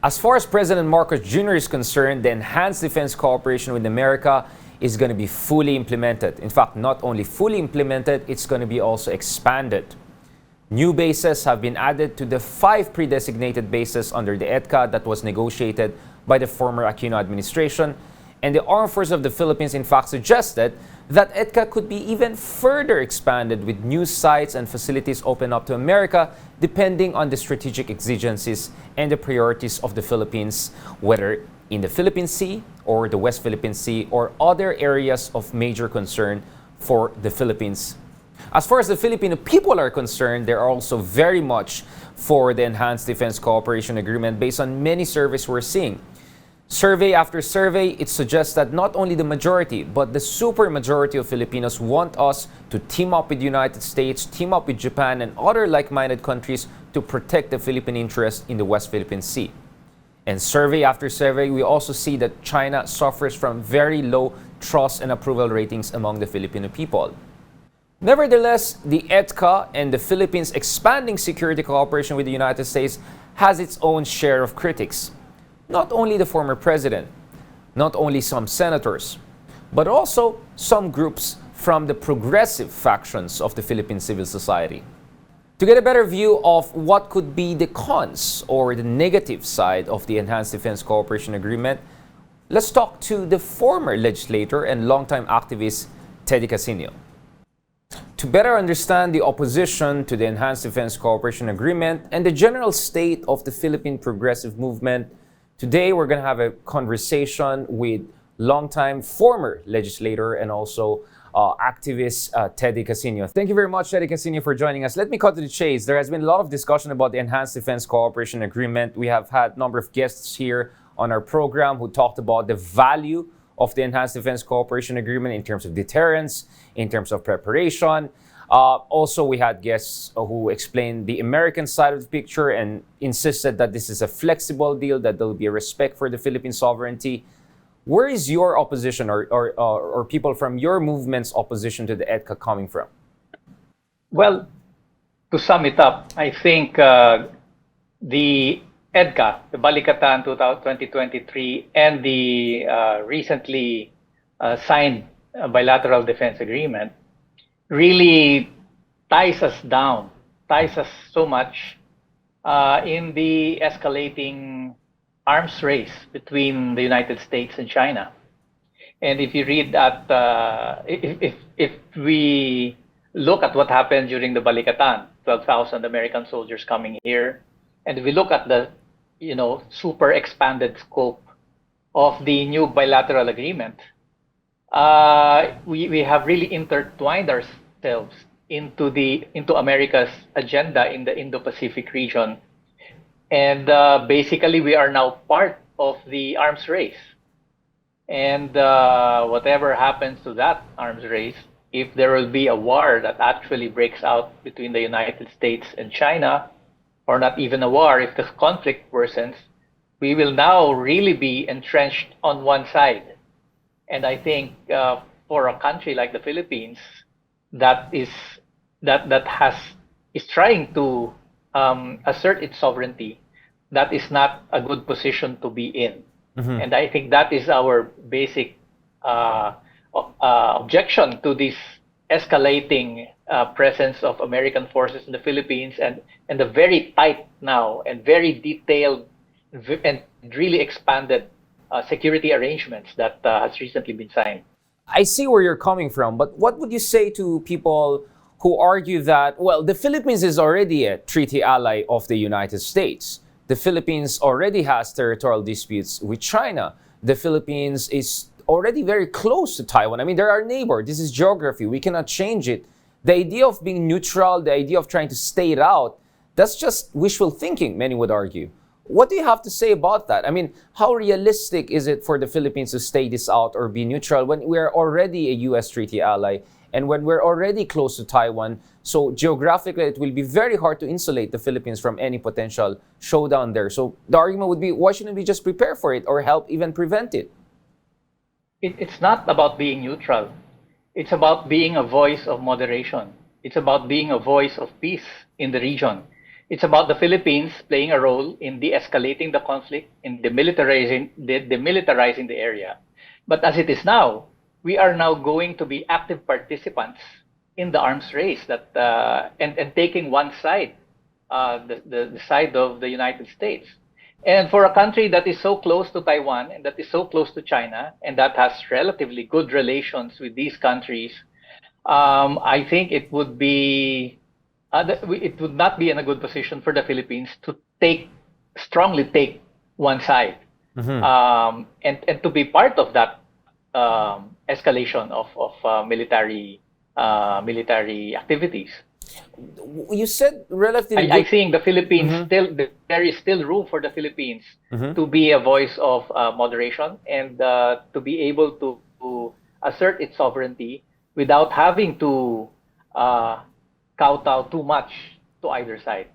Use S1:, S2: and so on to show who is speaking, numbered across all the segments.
S1: As far as President Marcos Jr. is concerned, the enhanced defense cooperation with America is going to be fully implemented. In fact, not only fully implemented, it's going to be also expanded. New bases have been added to the 5 pre-designated bases under the EDCA that was negotiated by the former Aquino administration. And the Armed Forces of the Philippines, in fact, suggested that EDCA could be even further expanded with new sites and facilities open up to America, depending on the strategic exigencies and the priorities of the Philippines, whether in the Philippine Sea or the West Philippine Sea or other areas of major concern for the Philippines. As far as the Filipino people are concerned, they are also very much for the Enhanced Defense Cooperation Agreement based on many surveys we're seeing. Survey after survey, it suggests that not only the majority, but the super majority of Filipinos want us to team up with the United States, team up with Japan and other like-minded countries to protect the Philippine interest in the West Philippine Sea. And survey after survey, we also see that China suffers from very low trust and approval ratings among the Filipino people. Nevertheless, the EDCA and the Philippines' expanding security cooperation with the United States has its own share of critics. Not only the former president, not only some senators, but also some groups from the progressive factions of the Philippine civil society. To get a better view of what could be the cons or the negative side of the Enhanced Defense Cooperation Agreement, let's talk to the former legislator and longtime activist Teddy Casiño. To better understand the opposition to the Enhanced Defense Cooperation Agreement and the general state of the Philippine progressive movement, today we're going to have a conversation with longtime former legislator and also activist Teddy Casiño. Thank you very much, Teddy Casiño, for joining us. Let me cut to the chase. There has been a lot of discussion about the Enhanced Defense Cooperation Agreement. We have had a number of guests here on our program who talked about the value of the Enhanced Defense Cooperation Agreement in terms of deterrence, in terms of preparation. Also, we had guests who explained the American side of the picture and insisted that this is a flexible deal, that there will be a respect for the Philippine sovereignty. Where is your opposition or people from your movement's opposition to the EDCA coming from?
S2: Well, to sum it up, I think the EDCA, the Balikatan 2023, and the recently signed bilateral defense agreement really ties us down, ties us so much in the escalating arms race between the United States and China. And if you read that, if we look at what happened during the Balikatan, 12,000 American soldiers coming here, and if we look at the super expanded scope of the new bilateral agreement, we have really intertwined ourselves into America's agenda in the Indo-Pacific region. And basically, we are now part of the arms race. And whatever happens to that arms race, if there will be a war that actually breaks out between the United States and China, or not even a war, if the conflict worsens, we will now really be entrenched on one side. And I think for a country like the Philippines that is trying to assert its sovereignty, that is not a good position to be in. Mm-hmm. And I think that is our basic objection to this escalating presence of American forces in the Philippines and the very tight now and very detailed and really expanded security arrangements that has recently been signed.
S1: I see where you're coming from, but what would you say to people who argue that, well, the Philippines is already a treaty ally of the United States? The Philippines already has territorial disputes with China. The Philippines is already very close to Taiwan. I mean, they're our neighbor. This is geography. We cannot change it. The idea of being neutral, the idea of trying to stay it out, that's just wishful thinking, many would argue. What do you have to say about that? I mean, how realistic is it for the Philippines to stay this out or be neutral when we're already a U.S. treaty ally and when we're already close to Taiwan? So geographically, it will be very hard to insulate the Philippines from any potential showdown there. So the argument would be, why shouldn't we just prepare for it or help even prevent it?
S2: It's not about being neutral. It's about being a voice of moderation. It's about being a voice of peace in the region. It's about the Philippines playing a role in de-escalating the conflict, in demilitarizing the area. But as it is now, we are now going to be active participants in the arms race and taking one side, the side of the United States. And for a country that is so close to Taiwan and that is so close to China and that has relatively good relations with these countries, I think it would not be in a good position for the Philippines to strongly take one side, and to be part of that escalation of military activities.
S1: You said relatively
S2: I
S1: good.
S2: think the Philippines there is still room for the Philippines to be a voice of moderation and to be able to assert its sovereignty without having to kowtow too much to either side.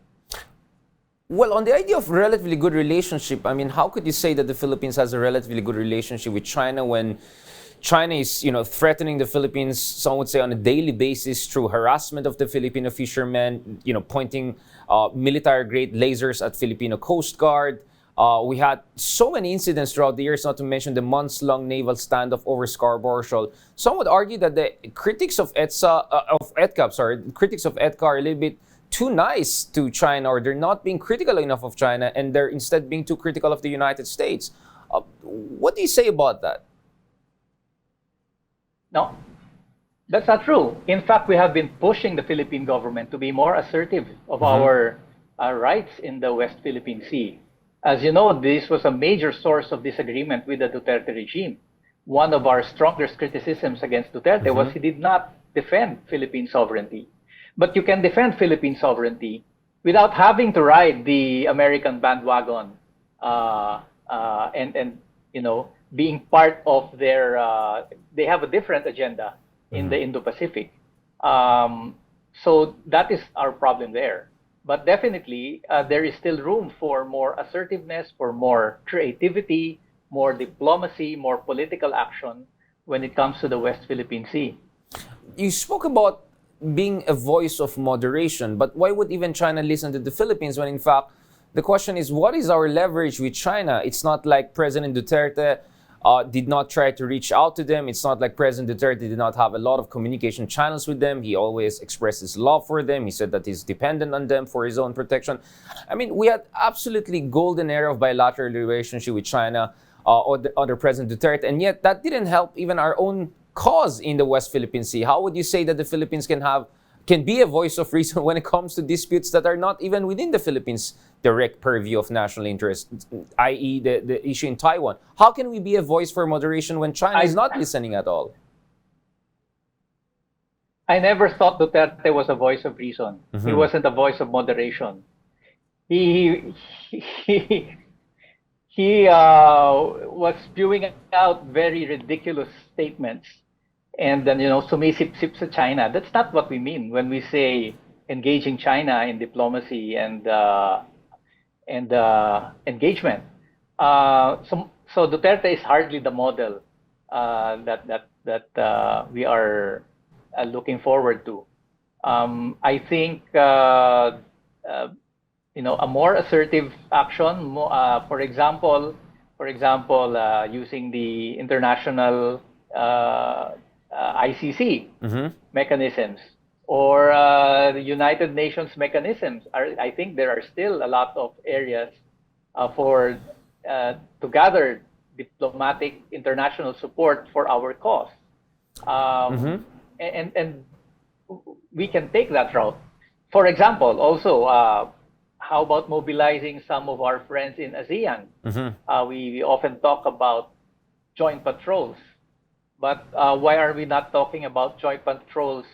S1: Well, on the idea of relatively good relationship, I mean, how could you say that the Philippines has a relatively good relationship with China when China is, threatening the Philippines, some would say, on a daily basis through harassment of the Filipino fishermen, pointing military-grade lasers at Filipino Coast Guard. We had so many incidents throughout the years, not to mention the months-long naval standoff over Scarborough Shoal. Some would argue that the critics of critics of EDCA are a little bit too nice to China, or they're not being critical enough of China, and they're instead being too critical of the United States. What do you say about that?
S2: No, that's not true. In fact, we have been pushing the Philippine government to be more assertive of our rights in the West Philippine Sea. As you know, this was a major source of disagreement with the Duterte regime. One of our strongest criticisms against Duterte was he did not defend Philippine sovereignty. But you can defend Philippine sovereignty without having to ride the American bandwagon and being part of their. They have a different agenda in the Indo-Pacific. So that is our problem there. But definitely, there is still room for more assertiveness, for more creativity, more diplomacy, more political action when it comes to the West Philippine Sea.
S1: You spoke about being a voice of moderation, but why would even China listen to the Philippines when, in fact, the question is, what is our leverage with China? It's not like President Duterte did not try to reach out to them. It's not like President Duterte did not have a lot of communication channels with them. He always expressed his love for them. He said that he's dependent on them for his own protection. I mean, we had absolutely golden era of bilateral relationship with China under President Duterte, and yet that didn't help even our own cause in the West Philippine Sea. How would you say that the Philippines can be a voice of reason when it comes to disputes that are not even within the Philippines' direct purview of national interest, i.e. the issue in Taiwan? How can we be a voice for moderation when China is not listening at all?
S2: I never thought Duterte was a voice of reason. He wasn't a voice of moderation. He was spewing out very ridiculous statements and then, sumisip-sip sa China. That's not what we mean when we say engaging China in diplomacy and engagement. So Duterte is hardly the model that we are looking forward to. I think a more assertive action, for example, using the international ICC mechanisms or the United Nations mechanisms. I think there are still a lot of areas to gather diplomatic international support for our cause, and we can take that route. For example, also, how about mobilizing some of our friends in ASEAN? We often talk about joint patrols, but why are we not talking about joint patrols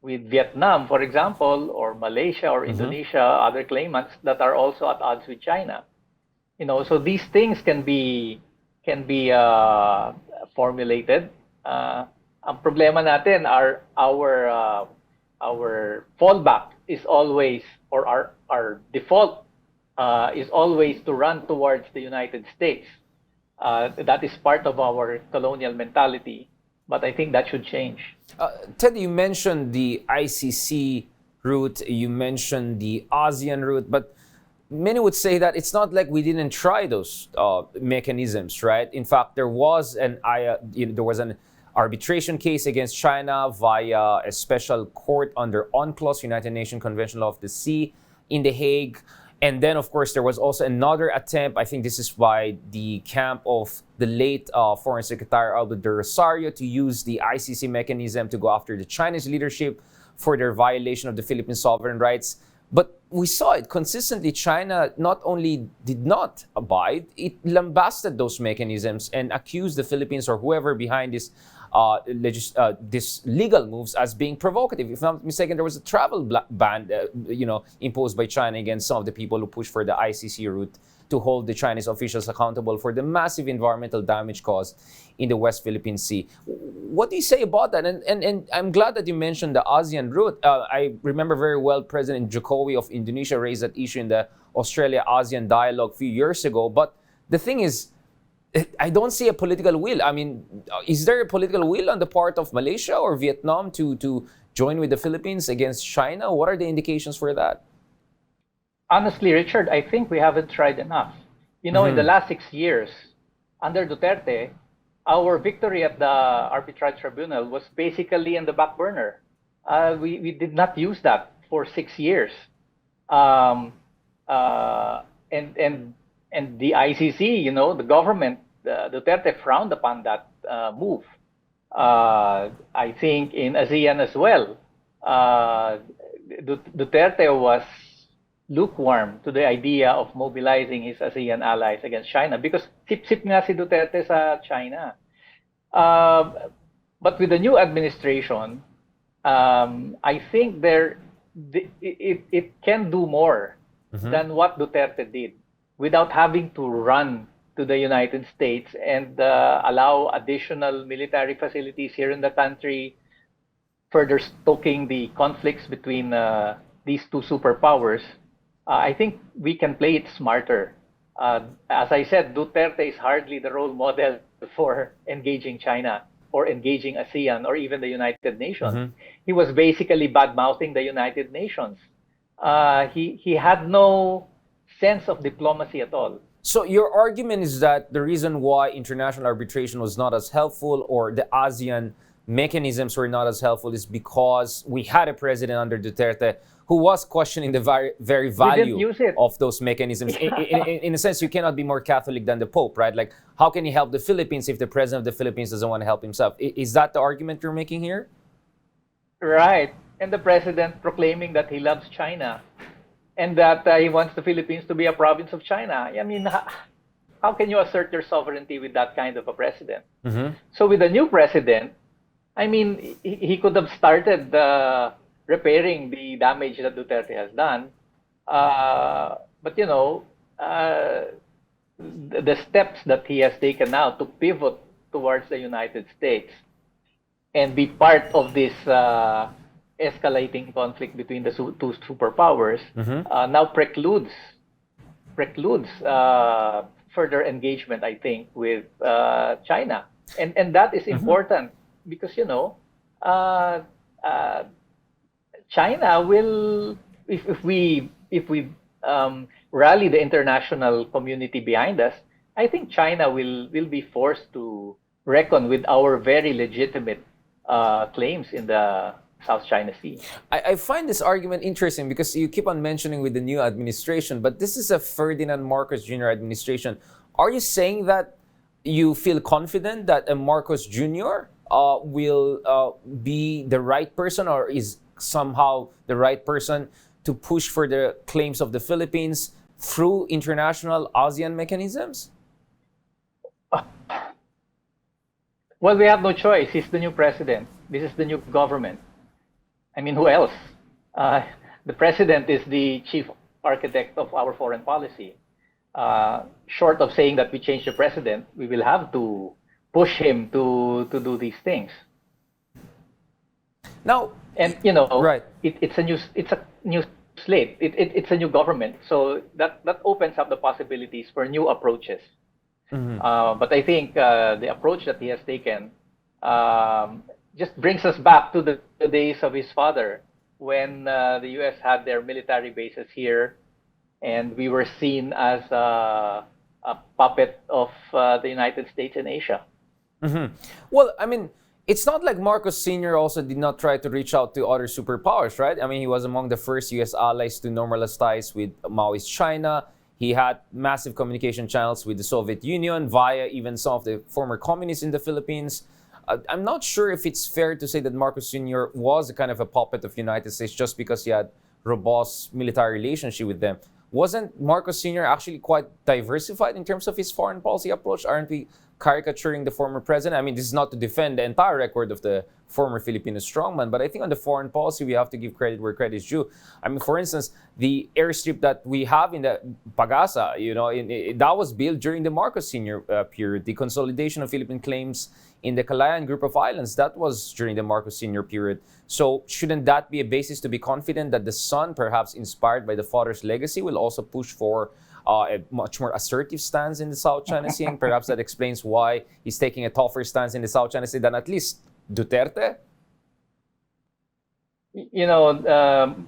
S2: with Vietnam, for example, or Malaysia or Indonesia, other claimants that are also at odds with China? So these things can be formulated. Ang problema natin are our fallback is always, or our default is always to run towards the United States. That is part of our colonial mentality, but I think that should change.
S1: Ted, you mentioned the ICC route, you mentioned the ASEAN route, but many would say that it's not like we didn't try those mechanisms, right? In fact, there was an arbitration case against China via a special court under UNCLOS, United Nations Convention of the Sea, in The Hague. And then, of course, there was also another attempt, I think this is by the camp of the late Foreign Secretary Aldo de Rosario, to use the ICC mechanism to go after the Chinese leadership for their violation of the Philippine sovereign rights. But we saw it consistently. China not only did not abide, it lambasted those mechanisms and accused the Philippines or whoever behind this legal moves as being provocative. If I'm not mistaken, there was a travel ban, imposed by China against some of the people who pushed for the ICC route to hold the Chinese officials accountable for the massive environmental damage caused in the West Philippine Sea. What do you say about that? And I'm glad that you mentioned the ASEAN route. I remember very well President Jokowi of Indonesia raised that issue in the Australia-ASEAN dialogue a few years ago. But the thing is, I don't see a political will. I mean, is there a political will on the part of Malaysia or Vietnam to join with the Philippines against China? What are the indications for that?
S2: Honestly, Richard, I think we haven't tried enough. In the last 6 years, under Duterte, our victory at the Arbitrage Tribunal was basically in the back burner. We did not use that for 6 years. And the ICC, the government, Duterte frowned upon that move. I think in ASEAN as well, Duterte was lukewarm to the idea of mobilizing his ASEAN allies against China because sip-sip nga si Duterte sa China. But with the new administration, I think it can do more than what Duterte did without having to run to the United States and allow additional military facilities here in the country, further stoking the conflicts between these two superpowers. I think we can play it smarter. As I said, Duterte is hardly the role model for engaging China or engaging ASEAN or even the United Nations. He was basically bad-mouthing the United Nations. He had no sense of diplomacy at all.
S1: So your argument is that the reason why international arbitration was not as helpful or the ASEAN mechanisms were not as helpful is because we had a president under Duterte who was questioning the very value of those mechanisms. In a sense, you cannot be more Catholic than the Pope, right? Like, how can he help the Philippines if the president of the Philippines doesn't want to help himself? Is that the argument you're making here?
S2: Right. And the president proclaiming that he loves China and that he wants the Philippines to be a province of China. I mean, how can you assert your sovereignty with that kind of a president? So with the new president, I mean, he could have started repairing the damage that Duterte has done. But, the steps that he has taken now to pivot towards the United States and be part of this escalating conflict between the two superpowers now precludes further engagement, I think, with China. And that is important because, China will, if we rally the international community behind us, I think China will be forced to reckon with our very legitimate claims in the South China Sea.
S1: I find this argument interesting because you keep on mentioning with the new administration, but this is a Ferdinand Marcos Jr. administration. Are you saying that you feel confident that a Marcos Jr. Will be the right person or is somehow the right person to push for the claims of the Philippines through international ASEAN mechanisms?
S2: Well, we have no choice. He's the new president. This is the new government. I mean, who else? The president is the chief architect of our foreign policy. Short of saying that we change the president, we will have to push him to do these things.
S1: Now,
S2: and
S1: right.
S2: It's a new slate. It's a new government, so that opens up the possibilities for new approaches. But I think the approach that he has taken just brings us back to the days of his father, when the U.S. had their military bases here, and we were seen as a puppet of the United States in Asia.
S1: Well, I mean, it's not like Marcos Sr. also did not try to reach out to other superpowers, right? I mean, he was among the first U.S. allies to normalize ties with Maoist China. He had massive communication channels with the Soviet Union via even some of the former communists in the Philippines. I'm not sure if it's fair to say that Marcos Sr. was a kind of a puppet of the United States just because he had robust military relationship with them. Wasn't Marcos Sr. actually quite diversified in terms of his foreign policy approach? Aren't we caricaturing the former president? I mean, this is not to defend the entire record of the former Filipino strongman, but I think on the foreign policy, we have to give credit where credit is due. I mean, for instance, the airstrip that we have in the Pagasa, that was built during the Marcos Sr. Period. The consolidation of Philippine claims in the Calayan group of islands, that was during the Marcos Sr. period. So shouldn't that be a basis to be confident that the son, perhaps inspired by the father's legacy, will also push for a much more assertive stance in the South China Sea? And perhaps that explains why he's taking a tougher stance in the South China Sea than at least Duterte?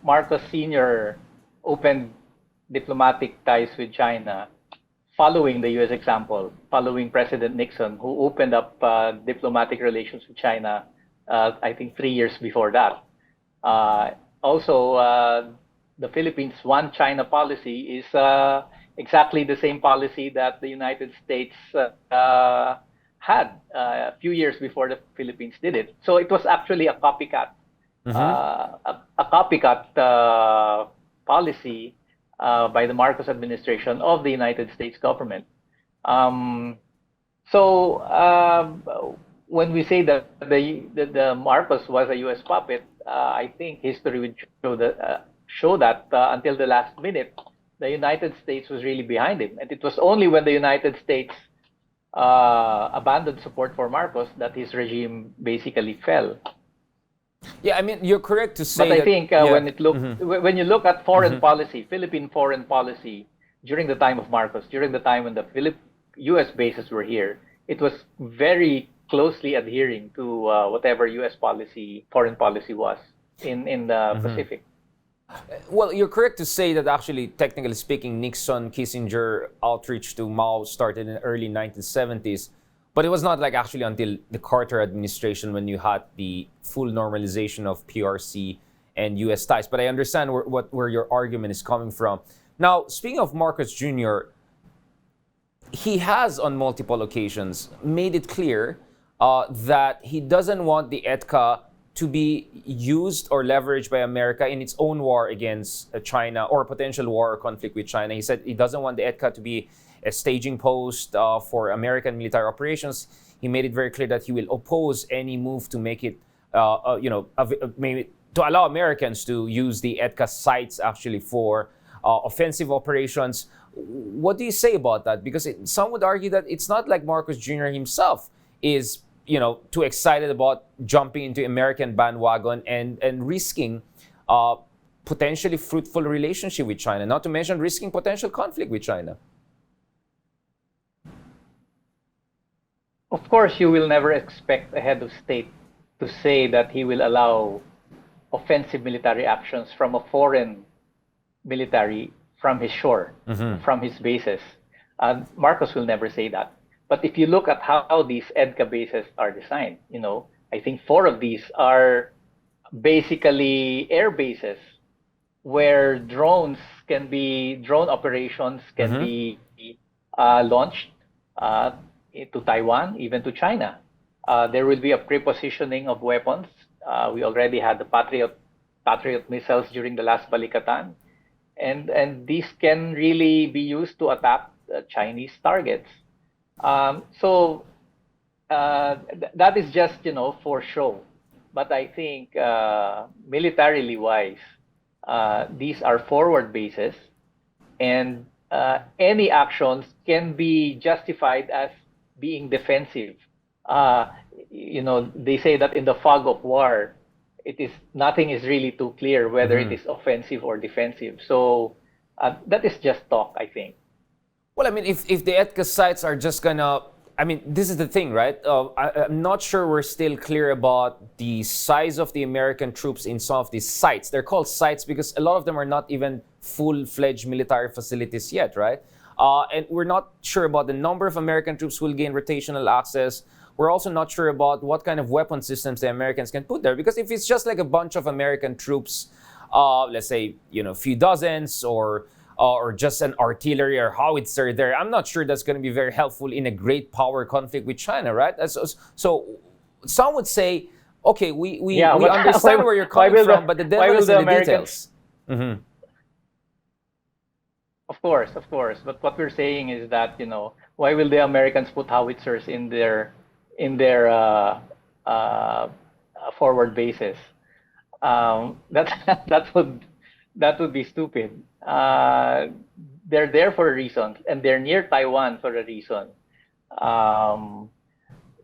S2: Marcos Sr. opened diplomatic ties with China following the U.S. example, following President Nixon, who opened up diplomatic relations with China, I think 3 years before that. Also, the Philippines' one China policy is exactly the same policy that the United States had a few years before the Philippines did it. So it was actually a copycat, a copycat policy by the Marcos administration of the United States government. When we say that the Marcos was a U.S. puppet, I think history would show that until the last minute, the United States was really behind him. And it was only when the United States abandoned support for Marcos that his regime basically fell.
S1: Yeah, I mean, you're correct to say
S2: But I think when you look at foreign policy, Philippine foreign policy, during the time of Marcos, during the time when the U.S. bases were here, it was very closely adhering to whatever U.S. foreign policy was in the Pacific.
S1: Well, you're correct to say that actually, technically speaking, Nixon-Kissinger outreach to Mao started in the early 1970s. But it was not like actually until the Carter administration when you had the full normalization of PRC and U.S. ties. But I understand where your argument is coming from. Now, speaking of Marcos Jr., he has on multiple occasions made it clear that he doesn't want the EDCA to be used or leveraged by America in its own war against China or potential war or conflict with China. He said he doesn't want the EDCA to be a staging post for American military operations. He made it very clear that he will oppose any move to make it, maybe to allow Americans to use the EDCA sites actually for offensive operations. What do you say about that? Because some would argue that it's not like Marcos Jr. himself is, too excited about jumping into American bandwagon and risking potentially fruitful relationship with China, not to mention risking potential conflict with China.
S2: Of course, you will never expect a head of state to say that he will allow offensive military actions from a foreign military from his shore, from his bases. Marcos will never say that. But if you look at how these EDCA bases are designed, I think 4 of these are basically air bases where drone operations can be launched to Taiwan, even to China. There will be a pre-positioning of weapons. We already had the Patriot missiles during the last Balikatan. And these can really be used to attack Chinese targets. That is just, for show. But I think militarily wise, these are forward bases. And any actions can be justified as being defensive. They say that in the fog of war, nothing is really too clear whether it is offensive or defensive. So that is just talk, I think.
S1: Well, I mean, if the EDCA sites are just gonna I mean, this is the thing, right? I'm not sure we're still clear about the size of the American troops in some of these sites. They're called sites because a lot of them are not even full-fledged military facilities yet, right? And we're not sure about the number of American troops who will gain rotational access. We're also not sure about what kind of weapon systems the Americans can put there. Because if it's just like a bunch of American troops, let's say, a few dozens or just an artillery or howitzer there, I'm not sure that's going to be very helpful in a great power conflict with China, right? So some would say, okay, we understand where you're coming from, but the devil is in the details. Mm-hmm.
S2: Of course. But what we're saying is that, why will the Americans put howitzers in their forward bases? That would be stupid. They're there for a reason, and they're near Taiwan for a reason.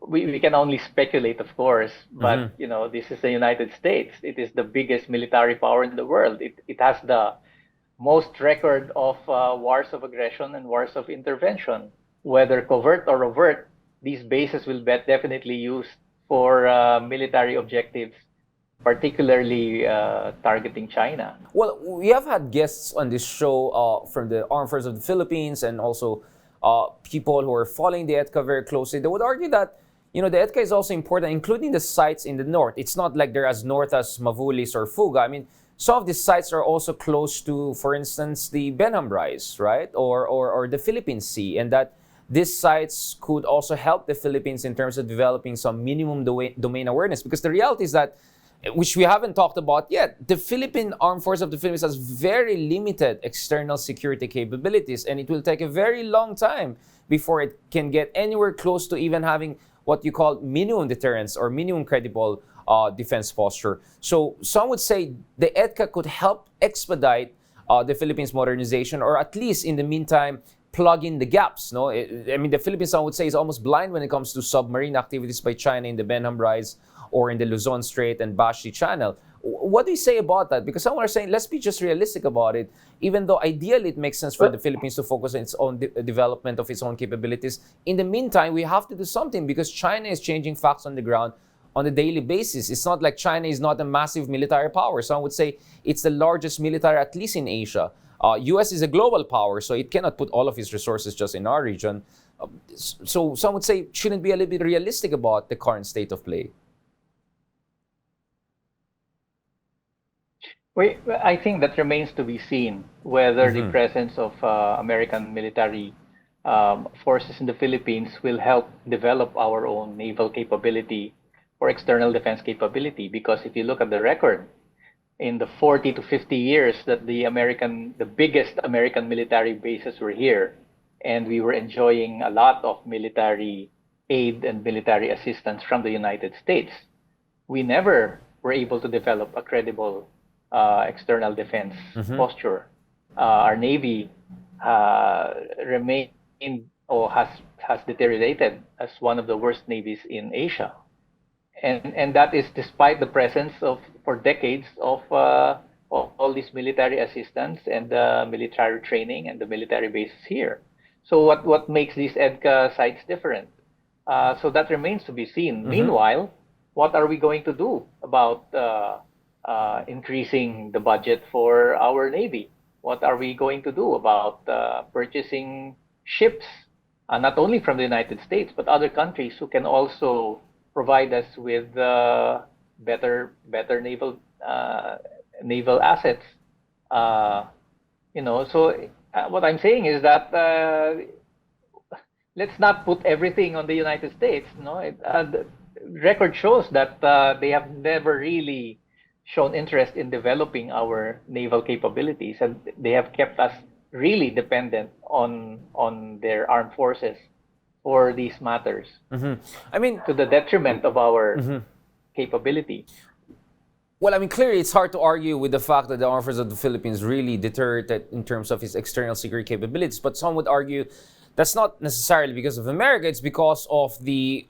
S2: We can only speculate, of course, but this is the United States. It is the biggest military power in the world. It has the most record of wars of aggression and wars of intervention, whether covert or overt. These bases will be definitely used for military objectives, particularly targeting China.
S1: Well, we have had guests on this show from the Armed Forces of the Philippines and also people who are following the EDCA very closely. They would argue that, the EDCA is also important, including the sites in the north. It's not like they're as north as Mavulis or Fuga. I mean, some of these sites are also close to, for instance, the Benham Rise, right? Or the Philippine Sea, and that these sites could also help the Philippines in terms of developing some minimum domain awareness. Because the reality is that, which we haven't talked about yet, the Philippine Armed Forces of the Philippines has very limited external security capabilities, and it will take a very long time before it can get anywhere close to even having what you call minimum deterrence or minimum credible defense posture. So some would say the EDCA could help expedite the Philippines' modernization, or at least in the meantime, plug in the gaps. No, the Philippines, some would say, is almost blind when it comes to submarine activities by China in the Benham Rise or in the Luzon Strait and Bashi Channel. What do you say about that? Because some are saying, let's be just realistic about it. Even though ideally it makes sense for the Philippines to focus on its own development of its own capabilities, in the meantime, we have to do something because China is changing facts on the ground on a daily basis. It's not like China is not a massive military power. Some would say it's the largest military, at least in Asia. US is a global power, so it cannot put all of its resources just in our region. So some would say, shouldn't be a little bit realistic about the current state of play.
S2: I think that remains to be seen, whether the presence of American military forces in the Philippines will help develop our own naval capability or external defense capability. Because if you look at the record, in the 40 to 50 years that the biggest American military bases were here, and we were enjoying a lot of military aid and military assistance from the United States, we never were able to develop a credible external defense posture. Our Navy remained or has deteriorated as one of the worst navies in Asia. And that is despite the presence of, for decades, of all this military assistance and military training and the military bases here. So what makes these EDCA sites different? So that remains to be seen. Meanwhile, what are we going to do about increasing the budget for our Navy? What are we going to do about purchasing ships, not only from the United States, but other countries who can also provide us with better naval assets? So what I'm saying is that let's not put everything on the United States. The record shows that they have never really shown interest in developing our naval capabilities, and they have kept us really dependent on their armed forces for these matters.
S1: I mean,
S2: to the detriment of our capability.
S1: Well, I mean, clearly it's hard to argue with the fact that the Armed Forces of the Philippines really deteriorated in terms of its external security capabilities, but some would argue that's not necessarily because of America. It's because of the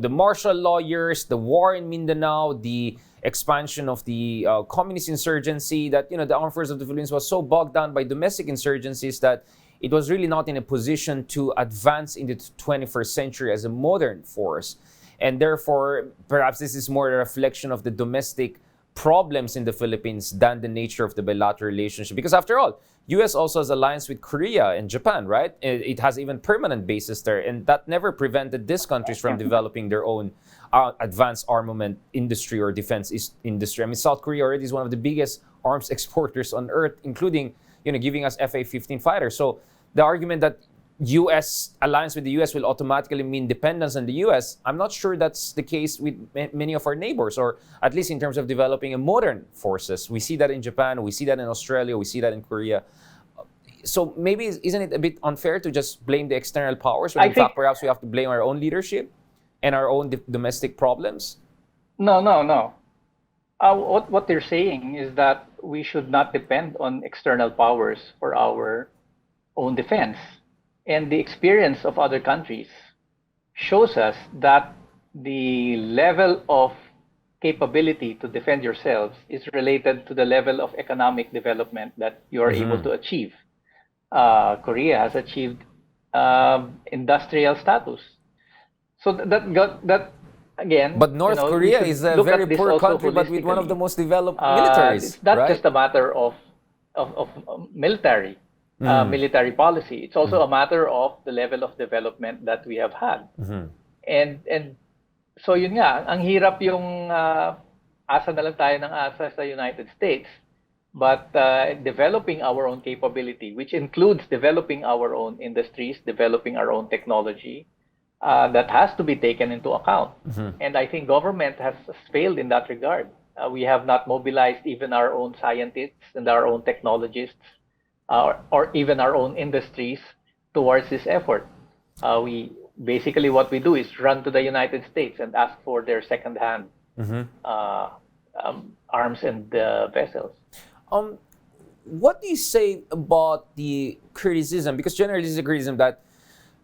S1: martial law years, the war in Mindanao, the expansion of the communist insurgency, that the Armed Forces of the Philippines was so bogged down by domestic insurgencies that it was really not in a position to advance into the 21st century as a modern force. And therefore, perhaps this is more a reflection of the domestic problems in the Philippines than the nature of the bilateral relationship. Because after all, U.S. also has alliance with Korea and Japan, right? It has even permanent bases there. And that never prevented these countries from developing their own advanced armament industry or defense industry. I mean, South Korea already is one of the biggest arms exporters on earth, including, giving us F-15 fighters. So the argument that U.S. alliance with the U.S. will automatically mean dependence on the U.S., I'm not sure that's the case with many of our neighbors, or at least in terms of developing a modern forces. We see that in Japan, we see that in Australia, we see that in Korea. So maybe isn't it a bit unfair to just blame the external powers when in fact perhaps we have to blame our own leadership and our own domestic problems?
S2: No. What they're saying is that we should not depend on external powers for our own defense. And the experience of other countries shows us that the level of capability to defend yourselves is related to the level of economic development that you are able to achieve. Korea has achieved industrial status. So that again.
S1: But North Korea is a very poor country, but with one of the most developed militaries.
S2: It's not
S1: right?
S2: just a matter of military. Military policy. It's also a matter of the level of development that we have had. And so yun nga, ang hirap yung asa na lang tayo ng asa sa United States, but developing our own capability, which includes developing our own industries, developing our own technology, that has to be taken into account. And I think government has failed in that regard. We have not mobilized even our own scientists and our own technologists, or even our own industries towards this effort. Basically what we do is run to the United States and ask for their second-hand arms and vessels.
S1: What do you say about the criticism? Because generally this is a criticism that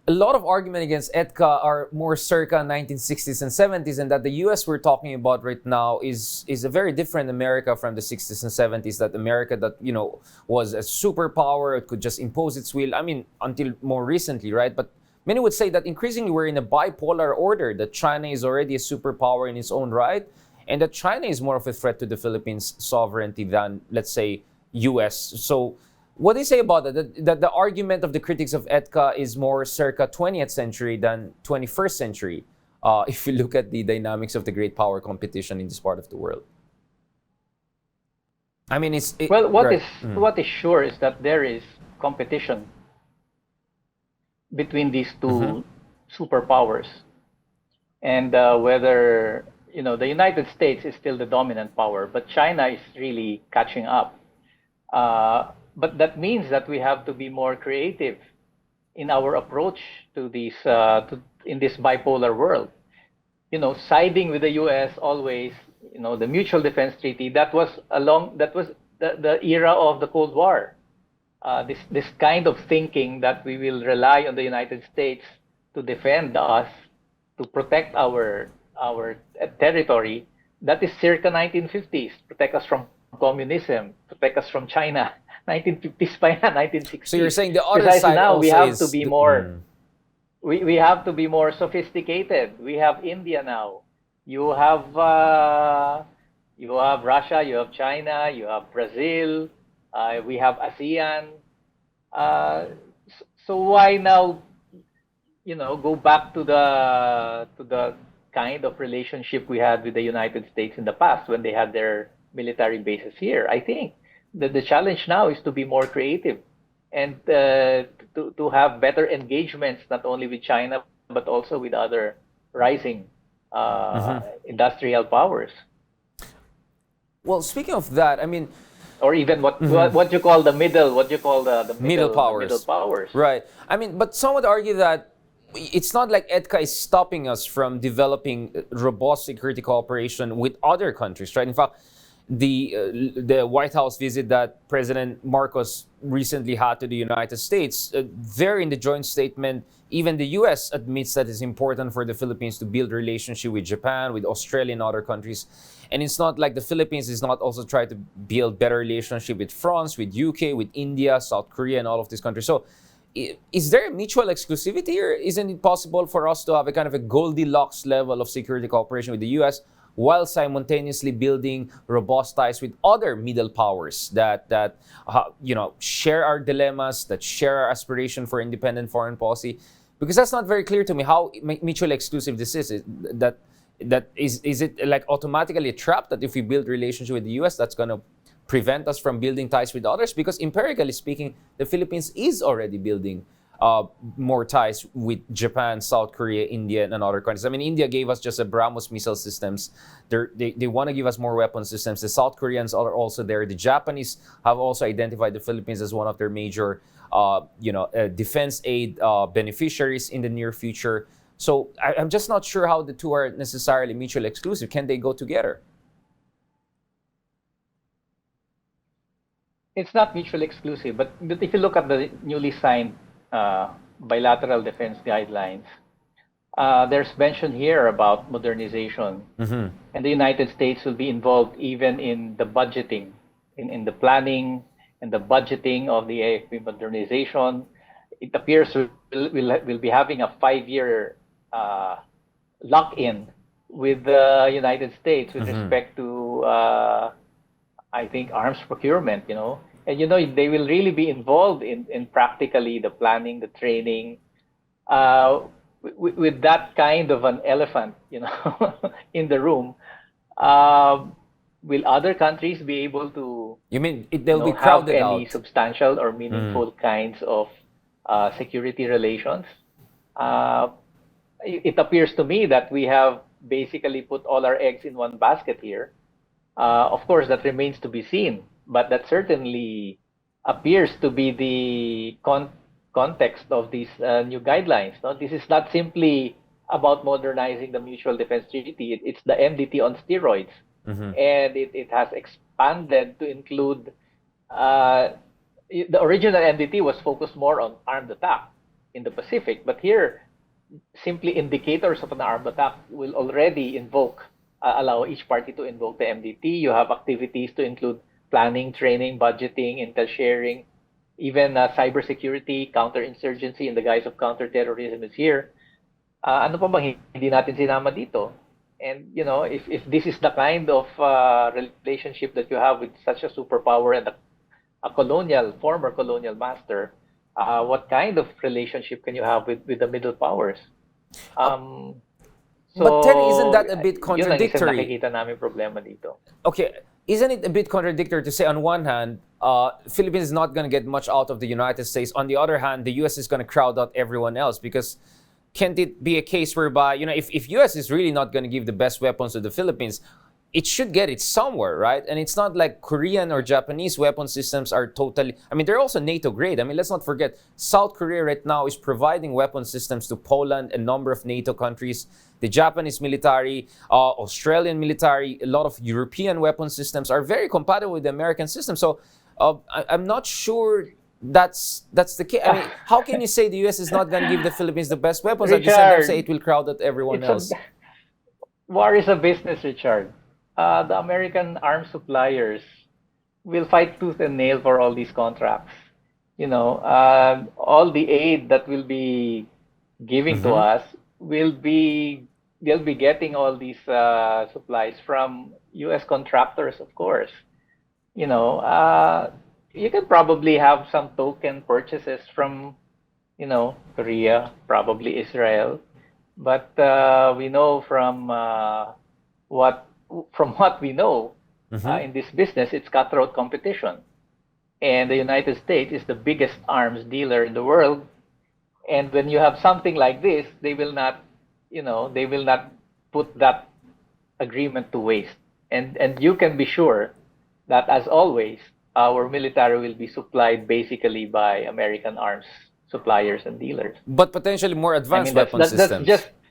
S1: a lot of argument against EDCA are more circa 1960s and 70s, and that the US we're talking about right now is a very different America from the 60s and 70s, that America that, was a superpower, it could just impose its will. I mean, until more recently, right? But many would say that increasingly we're in a bipolar order, that China is already a superpower in its own right, and that China is more of a threat to the Philippines' sovereignty than, let's say, US. So what do you say about that? That the argument of the critics of EDCA is more circa 20th century than 21st century, if you look at the dynamics of the great power competition in this part of the world? I mean,
S2: what is sure is that there is competition between these two superpowers, and whether the United States is still the dominant power, but China is really catching up. But that means that we have to be more creative in our approach to these in this bipolar world. Siding with the U.S. always, the Mutual Defense Treaty, that was the era of the Cold War. This kind of thinking that we will rely on the United States to defend us, to protect our territory, that is circa 1950s. Protect us from communism, protect us from China. 1950s pa yan, 1960s.
S1: So you're saying the other side
S2: now
S1: also
S2: we have
S1: is
S2: to be more. We have to be more sophisticated. We have India now. You have Russia. You have China. You have Brazil. We have ASEAN. So why now, go back to the kind of relationship we had with the United States in the past when they had their military bases here? I think the challenge now is to be more creative and to have better engagements, not only with China, but also with other rising industrial powers.
S1: Well, speaking of that, I mean,
S2: or even what you call the middle powers.
S1: Right. I mean, but some would argue that it's not like EDCA is stopping us from developing robust security cooperation with other countries, right? In fact, the White House visit that President Marcos recently had to the United States, there in the joint statement, even the U.S. admits that it's important for the Philippines to build relationship with Japan, with Australia and other countries. And it's not like the Philippines is not also trying to build better relationship with France, with UK, with India, South Korea, and all of these countries. So is there a mutual exclusivity, or isn't it possible for us to have a kind of a Goldilocks level of security cooperation with the U.S. while simultaneously building robust ties with other middle powers that share our dilemmas, that share our aspiration for independent foreign policy? Because that's not very clear to me how mutually exclusive this is. Is it like automatically a trap that if we build relationship with the U.S., that's going to prevent us from building ties with others? Because empirically speaking, the Philippines is already building more ties with Japan, South Korea, India, and other countries. I mean, India gave us just a BrahMos missile systems. They want to give us more weapon systems. The South Koreans are also there. The Japanese have also identified the Philippines as one of their major defense aid beneficiaries in the near future. So I'm just not sure how the two are necessarily mutually exclusive. Can they go together?
S2: It's not mutually exclusive, but if you look at the newly signed bilateral defense guidelines, there's mention here about modernization, and the United States will be involved even in the budgeting, in the planning and the budgeting of the AFP modernization. It appears we'll be having a 5-year lock-in with the United States with respect to, I think, arms procurement, And, they will really be involved in practically the planning, the training, with that kind of an elephant, in the room. Will other countries be able to,
S1: you mean they'll be crowded
S2: have any
S1: out?
S2: Substantial or meaningful kinds of security relations? It appears to me that we have basically put all our eggs in one basket here. Of course, that remains to be seen, but that certainly appears to be the context of these new guidelines. No? This is not simply about modernizing the Mutual Defense Treaty. It's the MDT on steroids. And it has expanded to include, the original MDT was focused more on armed attack in the Pacific, but here, simply indicators of an armed attack will already allow each party to invoke the MDT. You have activities to include planning, training, budgeting, intel sharing, even cybersecurity, counterinsurgency in the guise of counterterrorism is here. Ano pa bang hindi natin sinama dito? And, if this is the kind of relationship that you have with such a superpower and a former colonial master, what kind of relationship can you have with the middle powers?
S1: But Teddy, isn't that a bit contradictory?
S2: Yun ang isang nakikita namin problema dito.
S1: Okay, isn't it a bit contradictory to say on one hand, Philippines is not going to get much out of the United States. On the other hand, the U.S. is going to crowd out everyone else, because can't it be a case whereby, if U.S. is really not going to give the best weapons to the Philippines, it should get it somewhere, right? And it's not like Korean or Japanese weapon systems are totally, they're also NATO grade. Let's not forget, South Korea right now is providing weapon systems to Poland, a number of NATO countries, the Japanese military, Australian military, a lot of European weapon systems are very compatible with the American system. So I'm not sure that's the case. How can you say the U.S. is not going to give the Philippines the best weapons and at the same time say it will crowd out everyone else?
S2: War is a business, Richard. The American arms suppliers will fight tooth and nail for all these contracts. All the aid that will be giving to us they'll be getting all these supplies from U.S. contractors, of course. You can probably have some token purchases from, Korea, probably Israel, but we know from what we know in this business, it's cutthroat competition, and the United States is the biggest arms dealer in the world. And when you have something like this, they will not put that agreement to waste. And you can be sure that, as always, our military will be supplied basically by American arms suppliers and dealers.
S1: But potentially more advanced weapon systems.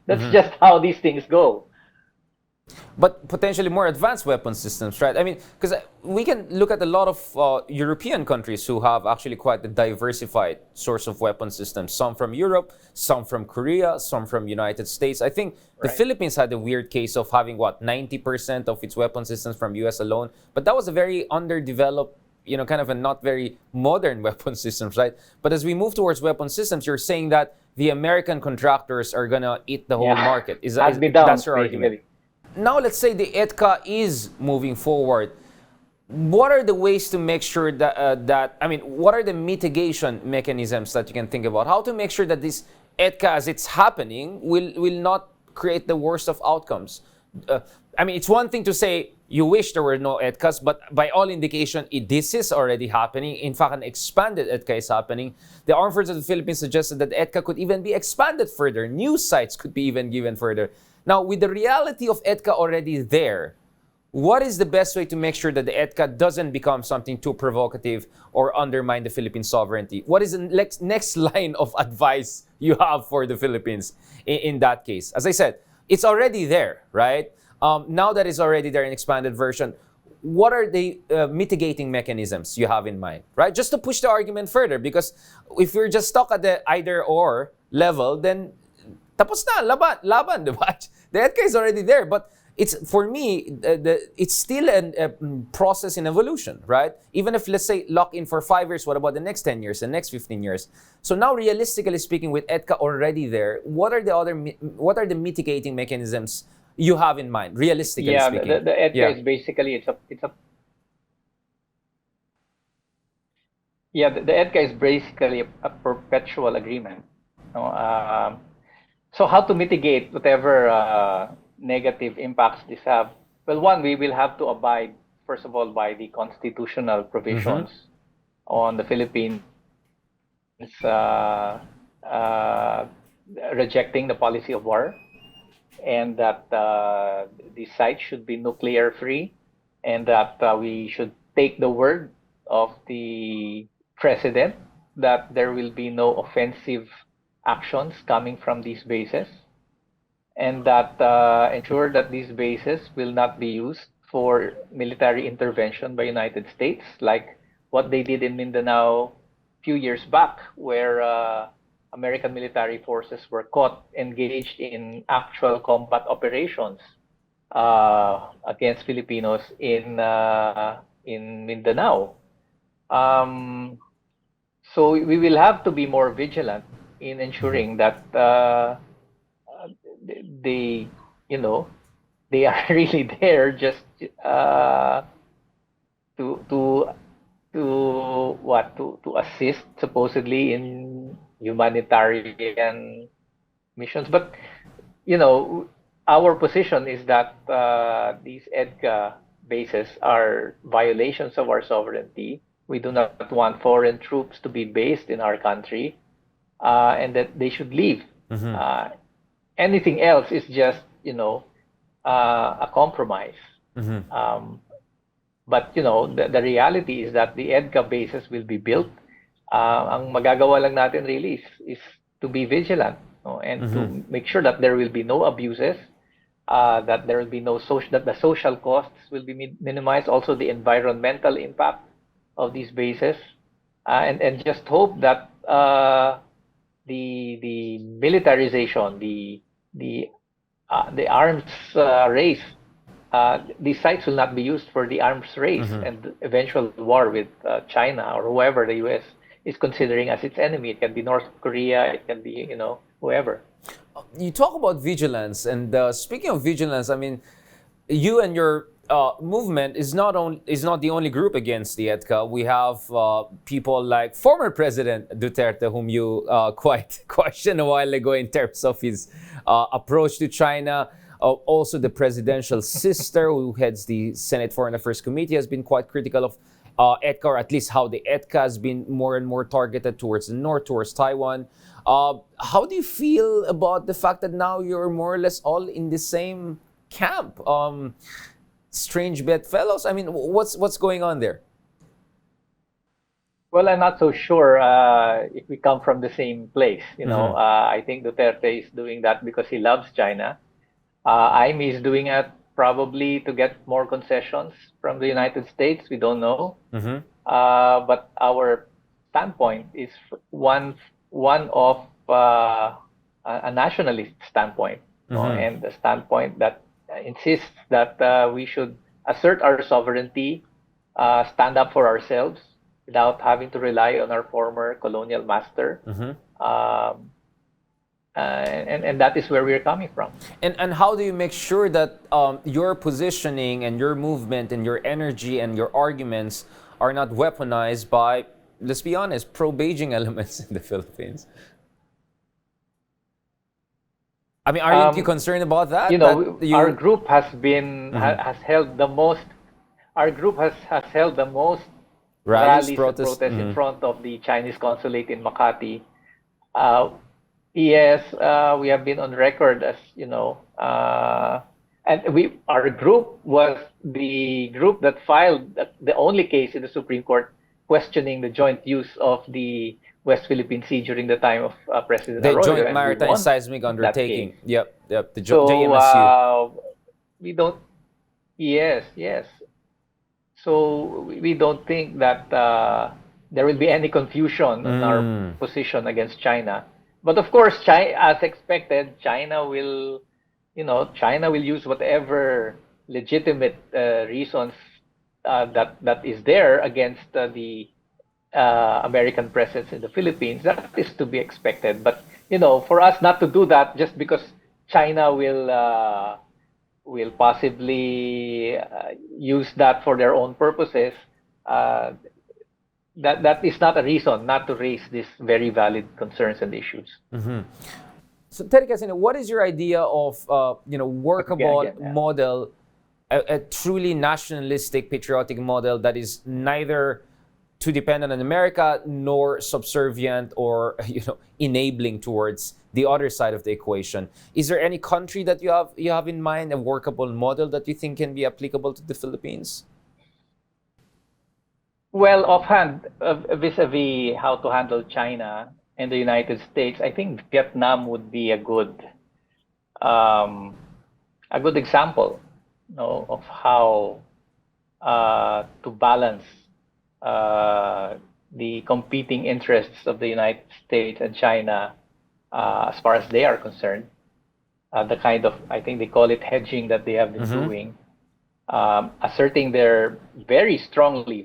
S2: That's just how these things go.
S1: But potentially more advanced weapon systems, right? Because we can look at a lot of European countries who have actually quite a diversified source of weapon systems. Some from Europe, some from Korea, some from United States. I think the Philippines had a weird case of having, 90% of its weapon systems from US alone. But that was a very underdeveloped, kind of a not very modern weapon systems, right? But as we move towards weapon systems, you're saying that the American contractors are gonna eat the whole market.
S2: Has been down,
S1: That's your argument?
S2: basically.
S1: Now let's say the EDCA is moving forward. What are the ways to make sure that what are the mitigation mechanisms that you can think about? How to make sure that this EDCA, as it's happening, will not create the worst of outcomes? It's one thing to say you wish there were no EDCAs, but by all indication, this is already happening. In fact, an expanded EDCA is happening. The Armed Forces of the Philippines suggested that the EDCA could even be expanded further. New sites could be even given further. Now, with the reality of EDCA already there, what is the best way to make sure that the EDCA doesn't become something too provocative or undermine the Philippine sovereignty? What is the next line of advice you have for the Philippines in that case? As I said, it's already there, right? Now that it's already there in expanded version, what are the mitigating mechanisms you have in mind, right? Just to push the argument further, because if you're just stuck at the either or level, then tapos na, laban, diba? The EDCA is already there, but it's, for me, it's still a process in evolution, right? Even if, let's say, lock in for 5 years, what about the next 10 years, the next 15 years? So now, realistically speaking, with EDCA already there, what are the mitigating mechanisms you have in mind, realistically speaking?
S2: The EDCA is basically, the EDCA is basically a perpetual agreement. So how to mitigate whatever negative impacts this have? Well, one, we will have to abide, first of all, by the constitutional provisions on the Philippines rejecting the policy of war, and that the site should be nuclear free, and that we should take the word of the president that there will be no offensive actions coming from these bases, and that ensure that these bases will not be used for military intervention by United States, like what they did in Mindanao a few years back, where American military forces were caught engaged in actual combat operations against Filipinos in Mindanao. So we will have to be more vigilant in ensuring that they are really there just to assist supposedly in humanitarian missions. But our position is that these EDCA bases are violations of our sovereignty. We do not want foreign troops to be based in our country, and that they should leave. Anything else is just a compromise. But the reality is that the EDCA bases will be built. Ang magagawa lang natin really is to be vigilant, and to make sure that there will be no abuses, that there will be that the social costs will be minimized, also the environmental impact of these bases, and just hope that the militarization, the arms race, these sites will not be used for the arms race and eventual war with China or whoever the U.S. is considering as its enemy. It can be North Korea, it can be whoever.
S1: You talk about vigilance, and speaking of vigilance, you and your movement is not the only group against the EDCA. We have people like former President Duterte, whom you quite questioned a while ago in terms of his approach to China. Also, the presidential sister, who heads the Senate Foreign Affairs Committee, has been quite critical of EDCA, or at least how the EDCA has been more and more targeted towards the north, towards Taiwan. How do you feel about the fact that now you're more or less all in the same camp? Strange bedfellows? What's going on there?
S2: Well, I'm not so sure if we come from the same place. I think Duterte is doing that because he loves China. Aimee is doing it probably to get more concessions from the United States. We don't know. But our standpoint is one of a nationalist standpoint, and the standpoint that insists that we should assert our sovereignty stand up for ourselves without having to rely on our former colonial master. Um, and that is where we're coming from.
S1: And how do you make sure that your positioning and your movement and your energy and your arguments are not weaponized by, let's be honest, pro-Beijing elements in the Philippines? I mean, aren't you concerned about that?
S2: Our group has been has held the most. Our group has held the most rallies and protests in front of the Chinese consulate in Makati. Yes, we have been on record as and our group was the group that filed the only case in the Supreme Court questioning the joint use of the West Philippine Sea during the time of President
S1: the
S2: Arroyo.
S1: Joint Maritime Seismic Undertaking. Yep. The
S2: So
S1: JMSU.
S2: we don't. Yes, yes. So we don't think that there will be any confusion on our position against China. But of course, as expected, China will use whatever legitimate reasons that is there against the American presence in the Philippines. That is to be expected. But for us not to do that just because China will possibly use that for their own purposes, that is not a reason not to raise these very valid concerns and issues.
S1: So, Teddy Casiño, what is your idea of workable model, a truly nationalistic, patriotic model that is neither too dependent on America nor subservient or enabling towards the other side of the equation? Is there any country that you have in mind, a workable model that you think can be applicable to the Philippines?
S2: Well, offhand, vis-a-vis how to handle China and the United States, I think Vietnam would be a good example, of how to balance the competing interests of the United States and China as far as they are concerned. The kind of, I think they call it hedging that they have been doing. Asserting their very strongly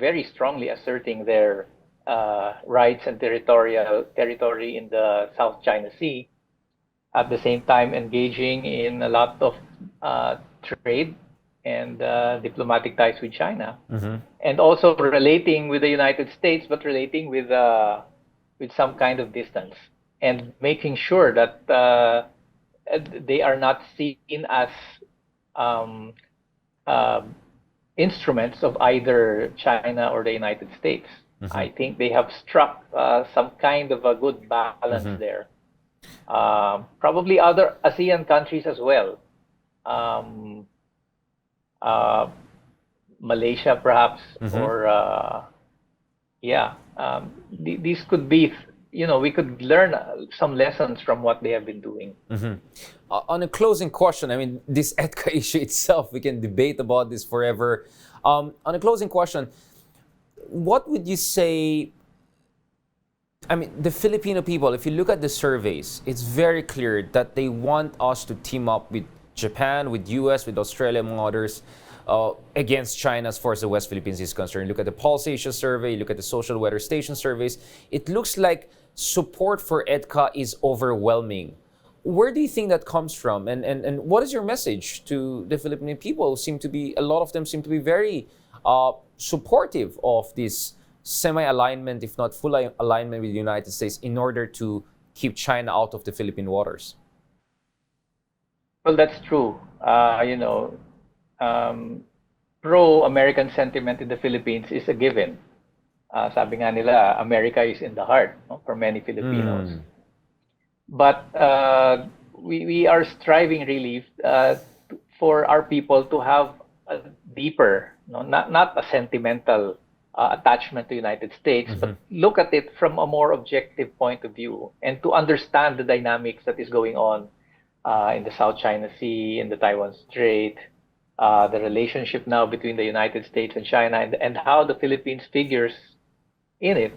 S2: asserting their rights and territory in the South China Sea, at the same time engaging in a lot of trade and diplomatic ties with China, and also relating with the United States, but relating with some kind of distance, and making sure that they are not seen as instruments of either China or the United States. I think they have struck some kind of a good balance there. Probably other ASEAN countries as well. Malaysia perhaps, or these could be, we could learn some lessons from what they have been doing.
S1: On a closing question, I mean, this EDCA issue itself, we can debate about this forever. On a closing question, what would you say? I mean, the Filipino people, if you look at the surveys, it's very clear that they want us to team up with Japan, with US, with Australia, among others, against China as far as the West Philippines is concerned. Look at the Pulse Asia survey, look at the Social Weather Station surveys. It looks like support for EDCA is overwhelming. Where do you think that comes from? And what is your message to the Filipino people? A lot of them seem to be very supportive of this semi-alignment, if not full alignment with the United States in order to keep China out of the Philippine waters.
S2: Well, that's true. Pro-American sentiment in the Philippines is a given. Sabi nga nila, America is in the heart, for many Filipinos. But we are striving really for our people to have a deeper, not a sentimental attachment to the United States, but look at it from a more objective point of view and to understand the dynamics that is going on in the South China Sea, in the Taiwan Strait, the relationship now between the United States and China, and how the Philippines figures in it.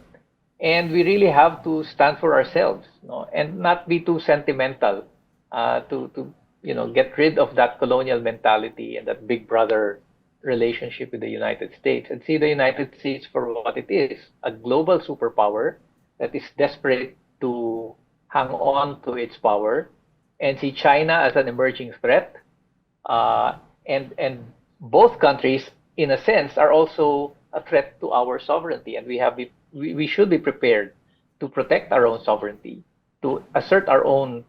S2: And we really have to stand for ourselves, and not be too sentimental, to get rid of that colonial mentality and that big brother relationship with the United States and see the United States for what it is, a global superpower that is desperate to hang on to its power, and see China as an emerging threat. And both countries, in a sense, are also a threat to our sovereignty, and we should be prepared to protect our own sovereignty, to assert our own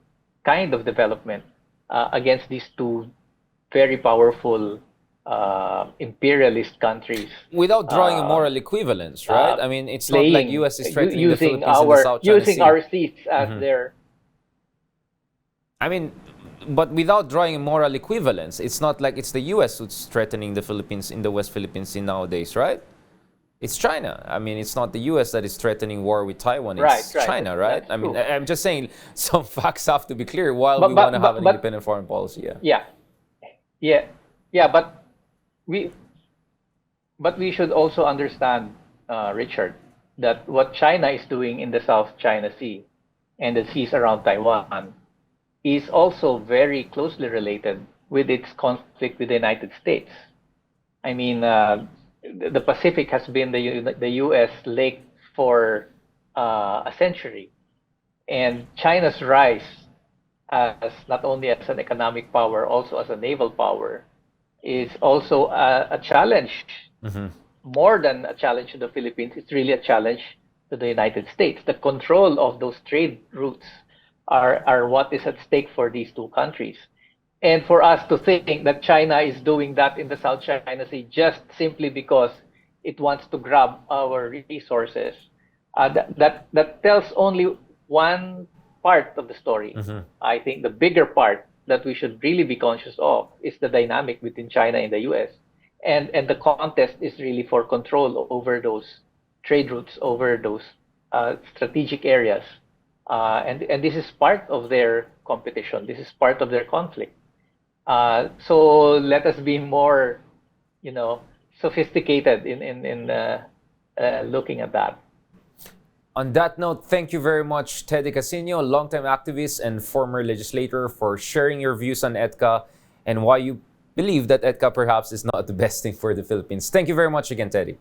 S2: kind of development against these two very powerful imperialist countries.
S1: Without drawing a moral equivalence, right? I mean, it's not like U.S. is threatening the
S2: using
S1: Philippines in the South China
S2: using
S1: Sea.
S2: our seats as their.
S1: I mean, but without drawing a moral equivalence, it's not like it's the U.S. who's threatening the Philippines in the West Philippine Sea nowadays, right? It's China. I mean, it's not the U.S. that is threatening war with Taiwan. It's China, right?
S2: That's
S1: I mean,
S2: true.
S1: I'm just saying some facts have to be clear while we want to have an independent foreign policy.
S2: Yeah. But we should also understand, Richard, that what China is doing in the South China Sea and the seas around Taiwan is also very closely related with its conflict with the United States. I mean, the Pacific has been the U.S. lake for a century, and China's rise as not only as an economic power, also as a naval power, is also a challenge. More than a challenge to the Philippines, it's really a challenge to the United States. The control of those trade routes are what is at stake for these two countries. And for us to think that China is doing that in the South China Sea just simply because it wants to grab our resources, that tells only one part of the story. I think the bigger part that we should really be conscious of is the dynamic between China and the U.S. And the contest is really for control over those trade routes, over those strategic areas. And this is part of their competition. This is part of their conflict. So let us be more, sophisticated in looking at that.
S1: On that note, thank you very much, Teddy Casiño, longtime activist and former legislator, for sharing your views on EDCA and why you believe that EDCA perhaps is not the best thing for the Philippines. Thank you very much again, Teddy.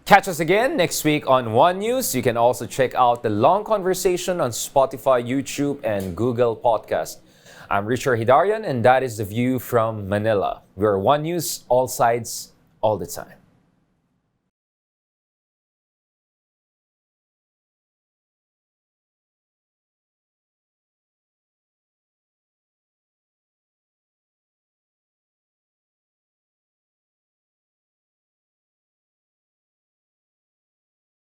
S1: Catch us again next week on One News. You can also check out the long conversation on Spotify, YouTube, and Google Podcast. I'm Richard Hidarian, and that is The View from Manila. We're One News, all sides, all the time.